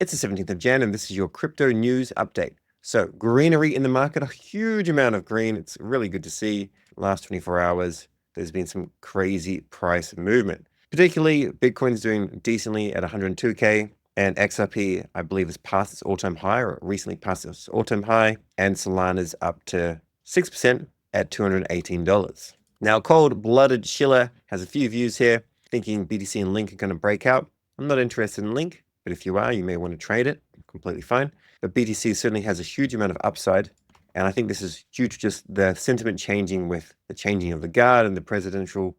It's the 17th of Jan, and this is your crypto news update. So, greenery in the market, a huge amount of green. It's really good to see. Last 24 hours, there's been some crazy price movement. Particularly, Bitcoin's doing decently at 102K, and XRP, I believe, has passed its all-time high, or recently passed its all-time high, and Solana's up to 6% at $218. Now, cold-blooded Schiller has a few views here, thinking BTC and Link are going to break out. I'm not interested in Link, but if you are, you may want to trade it. Completely fine. But BTC certainly has a huge amount of upside. And I think this is due to just the sentiment changing with the changing of the guard and the presidential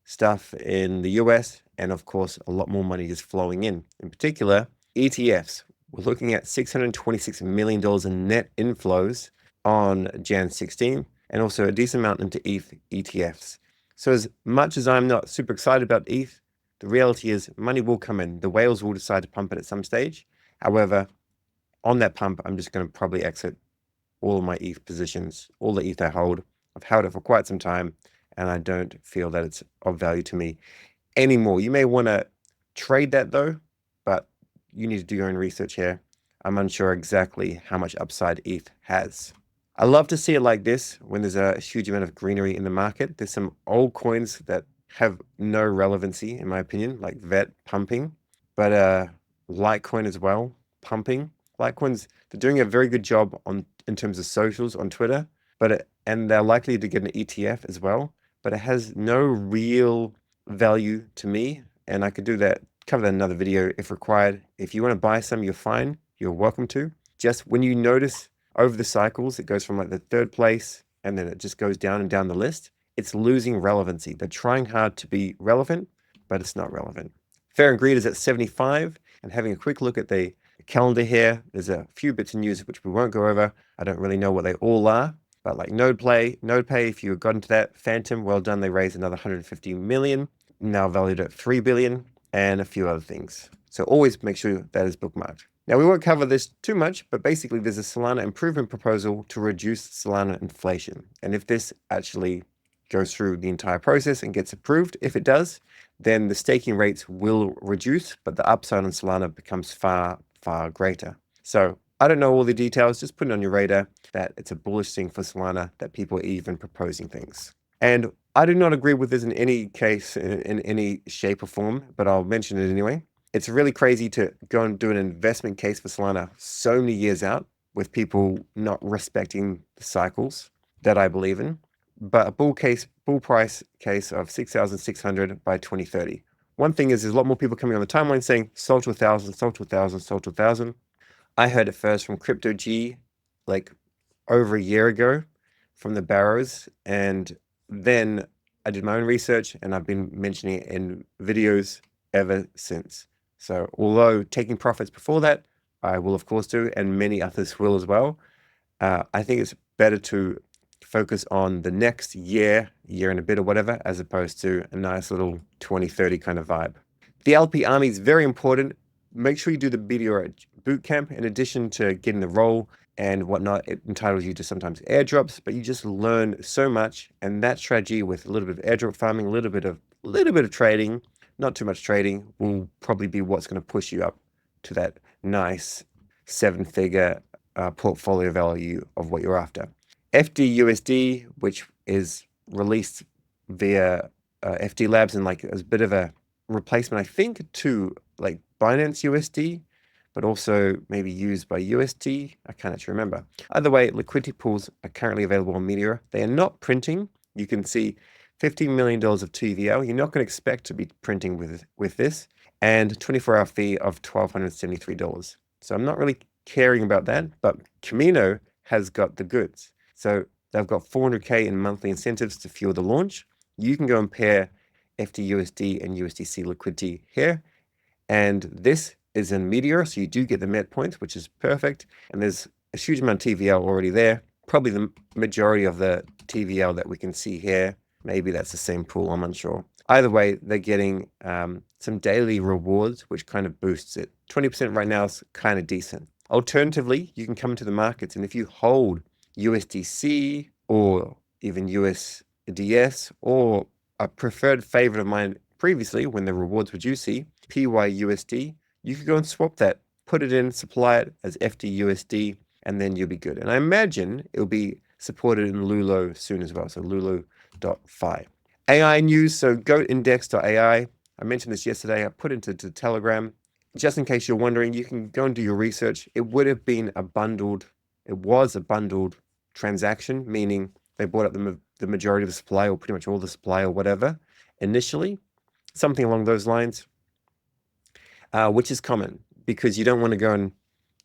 stuff in the US. And of course, a lot more money is flowing in. In particular, ETFs. We're looking at $626 million in net inflows on Jan 16, and also a decent amount into ETH ETFs. So as much as I'm not super excited about ETH, the reality is money will come in. The whales will decide to pump it at some stage. However, on that pump, I'm just going to probably exit all of my ETH positions, all the ETH I hold. I've held it for quite some time, and I don't feel that it's of value to me anymore. You may want to trade that though, but you need to do your own research here. I'm unsure exactly how much upside ETH has. I love to see it like this when there's a huge amount of greenery in the market. There's some old coins that have no relevancy, in my opinion, like VET pumping, but Litecoin as well, pumping. Litecoins, they're doing a very good job in terms of socials on Twitter, and they're likely to get an ETF as well, but it has no real value to me, and I could cover that in another video if required. If you want to buy some, you're fine. You're welcome to. Just when you notice over the cycles, it goes from like the third place, and then it just goes down and down the list. It's losing relevancy. They're trying hard to be relevant, but it's not relevant. Fair and Greed is at 75, and having a quick look at the calendar here, there's a few bits of news which we won't go over. I don't really know what they all are, but like NodePay, if you got into that, Phantom, well done. They raised another 150 million, now valued at 3 billion, and a few other things. So always make sure that is bookmarked. Now, we won't cover this too much, but basically there's a Solana improvement proposal to reduce Solana inflation. And if this actually goes through the entire process and gets approved, if it does, then the staking rates will reduce, but the upside on Solana becomes far, far greater. So I don't know all the details, just put it on your radar that it's a bullish thing for Solana, that people are even proposing things. And I do not agree with this in any case, in any shape or form, but I'll mention it anyway. It's really crazy to go and do an investment case for Solana so many years out with people not respecting the cycles that I believe in. But a bull price case of 6,600 by 2030. One thing is there's a lot more people coming on the timeline saying sold to 1,000, sold to 1,000, sold to 1,000. I heard it first from Crypto G like over a year ago from the Barrows, and then I did my own research and I've been mentioning it in videos ever since. So although taking profits before that, I will of course do, and many others will as well. I think it's better to focus on the next year and a bit or whatever, as opposed to a nice little 2030 kind of vibe. The LP Army is very important. Make sure you do the BDR bootcamp in addition to getting the role and whatnot. It entitles you to sometimes airdrops, but you just learn so much. And that strategy with a little bit of airdrop farming, a little bit of trading, not too much trading, will probably be what's going to push you up to that nice 7-figure portfolio value of what you're after. FD USD, which is released via FD Labs and like as a bit of a replacement, I think, to like Binance USD, but also maybe used by USD. I can't actually remember. Either way, liquidity pools are currently available on Meteor. They are not printing. You can see $15 million of TVL. You're not going to expect to be printing with this, and 24-hour fee of $1,273. So I'm not really caring about that, but Camino has got the goods. So they've got 400K in monthly incentives to fuel the launch. You can go and pair FDUSD and USDC liquidity here. And this is in Meteor, so you do get the MET points, which is perfect. And there's a huge amount of TVL already there. Probably the majority of the TVL that we can see here. Maybe that's the same pool, I'm unsure. Either way, they're getting some daily rewards, which kind of boosts it. 20% right now is kind of decent. Alternatively, you can come to the markets, and if you hold USDC or even USDS, or a preferred favorite of mine previously when the rewards were juicy, PYUSD, you could go and swap that put it in, supply it as FD USD, and then you'll be good. And I imagine it'll be supported in Lulo soon as well. So Lulo.fi. AI news. So goatindex.ai. I mentioned this yesterday. I put it into Telegram. Just in case you're wondering, you can go and do your research. It would have been it was a bundled transaction, meaning they bought up the majority of the supply or pretty much all the supply or whatever initially, something along those lines, which is common because you don't want to go and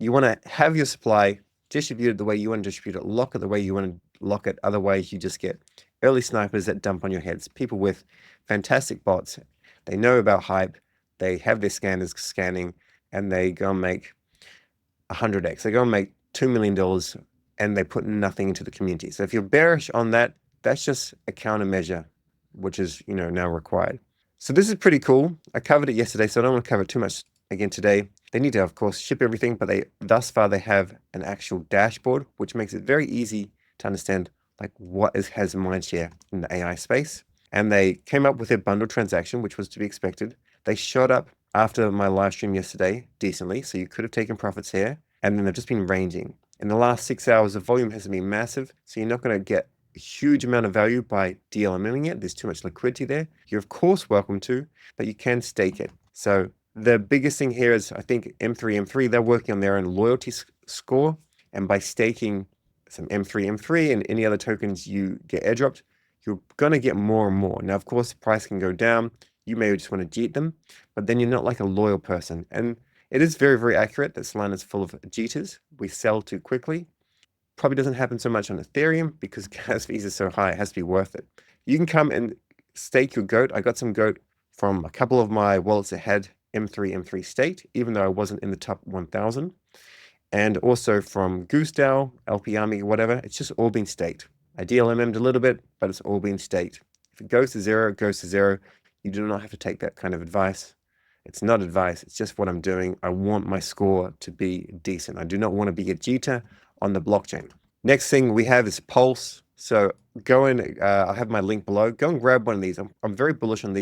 you want to have your supply distributed the way you want to distribute it, lock it the way you want to lock it. Otherwise, you just get early snipers that dump on your heads. People with fantastic bots, they know about hype, they have their scanners scanning, and they go and make 100x. They go and make $2 million, and they put nothing into the community. So if you're bearish on that, that's just a countermeasure, which is now required. So this is pretty cool. I covered it yesterday, so I don't want to cover it too much again today. They need to, of course, ship everything, but thus far they have an actual dashboard, which makes it very easy to understand like what has mindshare in the AI space. And they came up with their bundle transaction, which was to be expected. They shot up after my live stream yesterday decently, so you could have taken profits here, and then they've just been ranging. In the last 6 hours, the volume hasn't been massive, so you're not going to get a huge amount of value by DLMing it. There's too much liquidity there. You're of course welcome to, but you can stake it. So the biggest thing here is I think M3M3, they're working on their own loyalty score, and by staking some M3M3 and any other tokens you get airdropped, you're going to get more and more. Now, of course, the price can go down. You may just want to jeet them, but then you're not like a loyal person. And it is very, very accurate that Solana is full of jeeters. We sell too quickly. Probably doesn't happen so much on Ethereum because gas fees are so high. It has to be worth it. You can come and stake your GOAT. I got some GOAT from a couple of my wallets that had M3M3 staked, even though I wasn't in the top 1,000. And also from GooseDAO, LP Army, whatever. It's just all been staked. I DLMM'd a little bit, but it's all been staked. If it goes to zero, it goes to zero. You do not have to take that kind of advice. It's not advice. It's just what I'm doing. I want my score to be decent. I do not want to be a jeter on the blockchain. Next thing we have is Pulse. So go in, I have my link below. Go and grab one of these. I'm very bullish on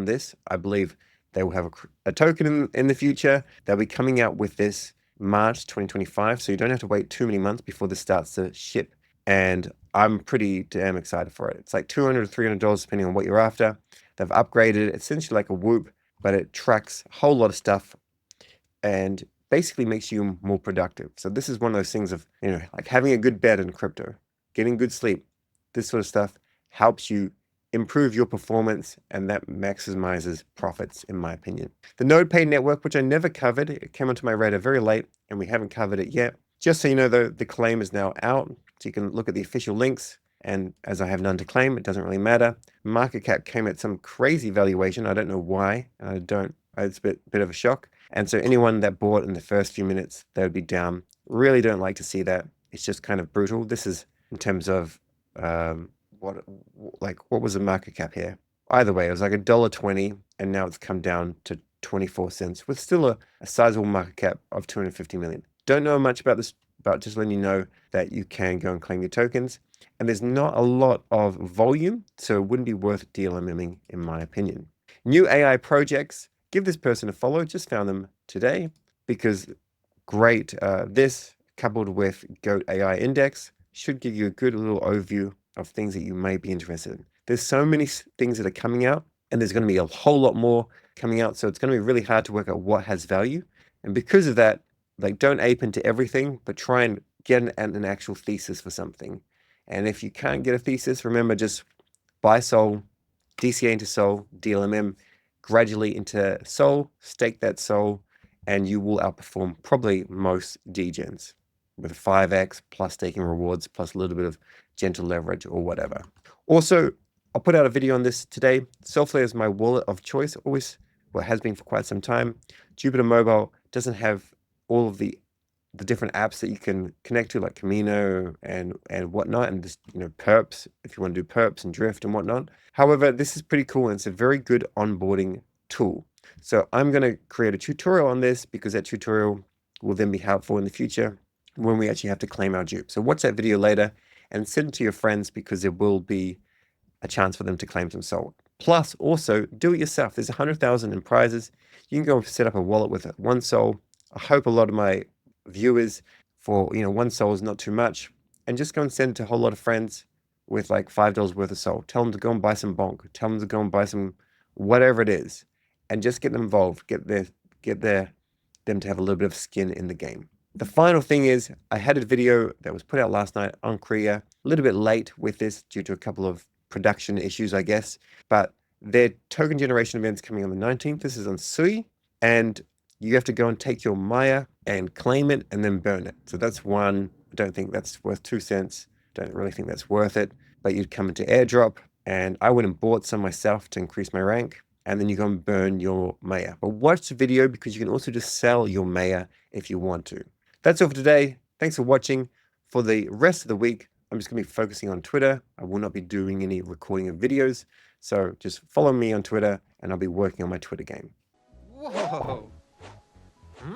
this. I believe they will have a token in the future. They'll be coming out with this March 2025. So you don't have to wait too many months before this starts to ship. And I'm pretty damn excited for it. It's like $200 to $300 depending on what you're after. They've upgraded it, essentially like a Whoop, but it tracks a whole lot of stuff and basically makes you more productive. So this is one of those things of, like having a good bed in crypto, getting good sleep, this sort of stuff helps you improve your performance, and that maximizes profits, in my opinion. The NodePay network, which I never covered, it came onto my radar very late, and we haven't covered it yet. Just so you know, though, the claim is now out, so you can look at the official links. And as I have none to claim, it doesn't really matter. Market cap came at some crazy valuation. I don't know why. It's a bit of a shock. And so anyone that bought in the first few minutes, they would be down. Really don't like to see that. It's just kind of brutal. This is in terms of what was the market cap here? Either way, it was like $1.20, and now it's come down to 24 cents with still a sizable market cap of 250 million. Don't know much about this, but just letting you know that you can go and claim your tokens. And there's not a lot of volume, so it wouldn't be worth DLMing, in my opinion. New AI projects. Give this person a follow. Just found them today because great. This coupled with GOAT AI Index should give you a good little overview of things that you may be interested in. There's so many things that are coming out, and there's going to be a whole lot more coming out. So it's going to be really hard to work out what has value. And because of that, like, don't ape into everything, but try and get an actual thesis for something. And if you can't get a thesis, remember, just buy Sol, DCA into Sol, DLMM gradually into Sol, stake that Sol, and you will outperform probably most degens with 5x plus staking rewards plus a little bit of gentle leverage or whatever. Also, I'll put out a video on this today. Solflare is my wallet of choice, always, well, has been for quite some time. Jupiter Mobile doesn't have all of the different apps that you can connect to, like Camino and whatnot, and just, perps, if you want to do perps and drift and whatnot. However, this is pretty cool, and it's a very good onboarding tool. So I'm going to create a tutorial on this because that tutorial will then be helpful in the future when we actually have to claim our dupe. So watch that video later and send it to your friends because there will be a chance for them to claim some Sol. Plus, also, do it yourself. There's 100,000 in prizes. You can go set up a wallet with 1 Sol, I hope a lot of my viewers for, one Sol is not too much, and just go and send it to a whole lot of friends with like $5 worth of Sol. Tell them to go and buy some bonk. Tell them to go and buy some whatever it is, and just get them involved. Get them to have a little bit of skin in the game. The final thing is, I had a video that was put out last night on Kriya, a little bit late with this due to a couple of production issues, I guess, but their token generation event's coming on the 19th. This is on Sui, and you have to go and take your Maya and claim it and then burn it. So that's one. I don't think that's worth 2 cents. Don't really think that's worth it, but you'd come into airdrop, and I went and bought some myself to increase my rank, and then you go and burn your Maya. But watch the video because you can also just sell your Maya if you want to. That's all for today. Thanks for watching. For the rest of the week, I'm just going to be focusing on Twitter. I will not be doing any recording of videos. So just follow me on Twitter and I'll be working on my Twitter game. Whoa. Hmm?